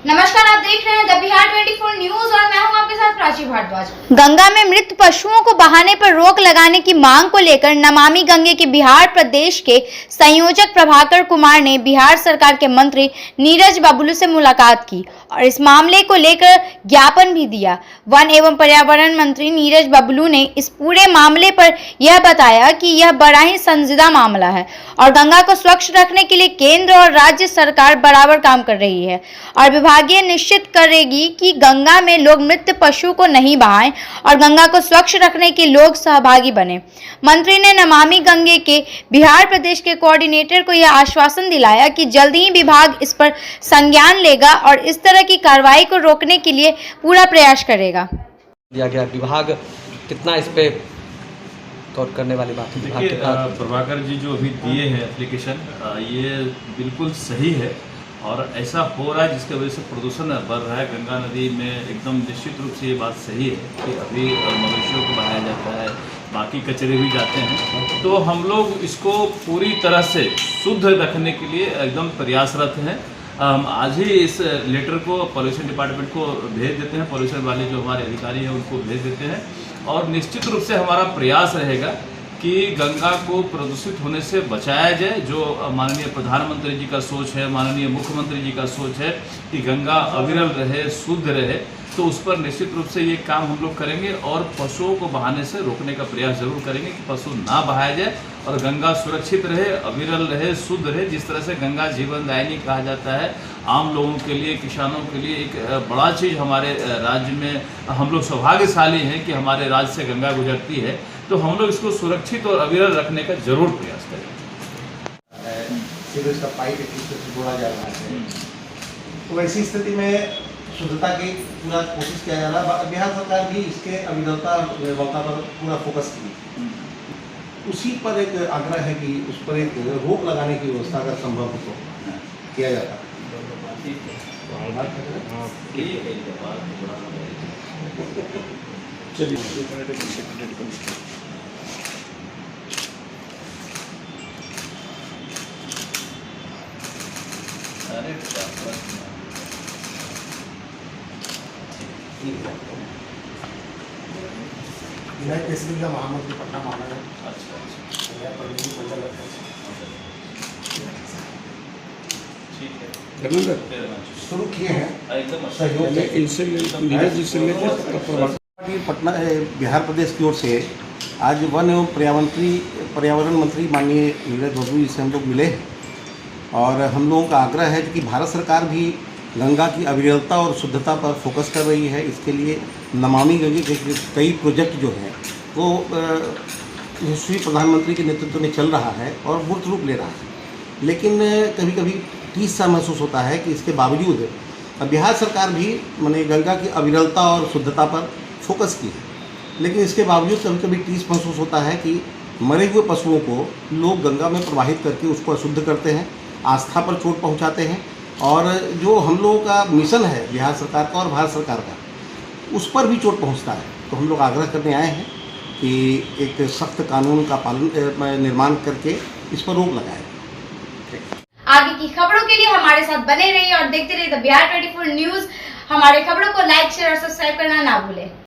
नमस्कार, आप देख रहे हैं द बिहार 24 न्यूज और मैं हूं आपके साथ प्राची भारद्वाज। गंगा में मृत पशुओं को बहाने पर रोक लगाने की मांग को लेकर नमामि गंगे के बिहार प्रदेश के संयोजक प्रभाकर कुमार ने बिहार सरकार के मंत्री नीरज बबलू से मुलाकात की और इस मामले को लेकर ज्ञापन भी दिया। वन एवं पर्यावरण मंत्री नीरज बबलू ने इस पूरे मामले पर यह बताया कि यह बड़ा ही संजीदा मामला है और गंगा को स्वच्छ रखने के लिए केंद्र और राज्य सरकार बराबर काम कर रही है और विभागीय निश्चित करेगी कि गंगा में लोग मृत पशु को नहीं बहाएं और गंगा को स्वच्छ रखने के लोग सहभागी बने। मंत्री ने नमामि गंगे के बिहार प्रदेश के कोऑर्डिनेटर को यह आश्वासन दिलाया कि जल्द ही विभाग इस पर संज्ञान लेगा और इस तरह की कार्रवाई को रोकने के लिए पूरा प्रयास करेगा। दिया गया विभाग कितना इस पे गौर करने वाली बात है? देखिए, प्रभाकर जी जो अभी दिए हैं एप्लीकेशन, ये बिल्कुल सही है और ऐसा हो रहा है जिसकी वजह से प्रदूषण बढ़ रहा है गंगा नदी में। एकदम निश्चित रूप से ये बात सही है कि अभी मवेशियों को बहाया जाता है, बाकी कचरे भी जाते हैं, तो हम लोग इसको पूरी तरह से शुद्ध रखने के लिए एकदम प्रयासरत हैं। हम आज ही इस लेटर को पॉल्यूशन डिपार्टमेंट को भेज देते हैं, पॉल्यूशन वाले जो हमारे अधिकारी हैं उनको भेज देते हैं और निश्चित रूप से हमारा प्रयास रहेगा कि गंगा को प्रदूषित होने से बचाया जाए। जो माननीय प्रधानमंत्री जी का सोच है, माननीय मुख्यमंत्री जी का सोच है कि गंगा अविरल रहे, शुद्ध रहे, तो उस पर निश्चित रूप से ये काम हम लोग करेंगे और पशुओं को बहाने से रोकने का प्रयास जरूर करेंगे कि पशु ना बहाया जाए और गंगा सुरक्षित रहे, अविरल रहे, शुद्ध रहे। जिस तरह से गंगा जीवनदायिनी कहा जाता है, आम लोगों के लिए, किसानों के लिए एक बड़ा चीज़ हमारे राज्य में हम लोग सौभाग्यशाली हैं कि हमारे राज्य से गंगा गुजरती है, तो हम लोग इसको सुरक्षित और अविरल रखने का जरूर प्रयास करेंगे। फिर इसका पाइप जोड़ा जा रहा है, तो ऐसी स्थिति में शुद्धता की पूरा कोशिश किया जा रहा है। बिहार सरकार भी इसके अविरलता निर्भरता पर पूरा फोकस की, उसी पर एक आग्रह है कि उस पर एक रोक लगाने की व्यवस्था अगर संभव हो तो किया जाता है। केसरी का महामंत्री पटना महानगर शुरू किए हैं सहयोग पटना बिहार प्रदेश की ओर से। आज वन एवं पर्यावरण मंत्री माननीय नीरज बबलू जी से हम लोग मिले और हम लोगों का आग्रह है कि भारत सरकार भी गंगा की अविरलता और शुद्धता पर फोकस कर रही है। इसके लिए नमामि गंगे के कई प्रोजेक्ट जो हैं वो यशस्वी प्रधानमंत्री के नेतृत्व में चल रहा है और मूर्त रूप ले रहा है, लेकिन कभी कभी टीस सा महसूस होता है कि इसके बावजूद बिहार सरकार भी माने गंगा की अविरलता और शुद्धता पर फोकस की है, लेकिन इसके बावजूद कभी कभी टीस महसूस होता है कि मरे हुए पशुओं को लोग गंगा में प्रवाहित करके उसको अशुद्ध करते हैं, आस्था पर चोट पहुंचाते हैं और जो हम लोगों का मिशन है बिहार सरकार का और भारत सरकार का, उस पर भी चोट पहुंचता है। तो हम लोग आग्रह करने आए हैं कि एक सख्त कानून का पालन निर्माण करके इस पर रोक लगाए। आगे की खबरों के लिए हमारे साथ बने रहिए और देखते रहिए द बिहार 24 न्यूज। हमारे खबरों को लाइक, शेयर और सब्सक्राइब करना ना भूलें।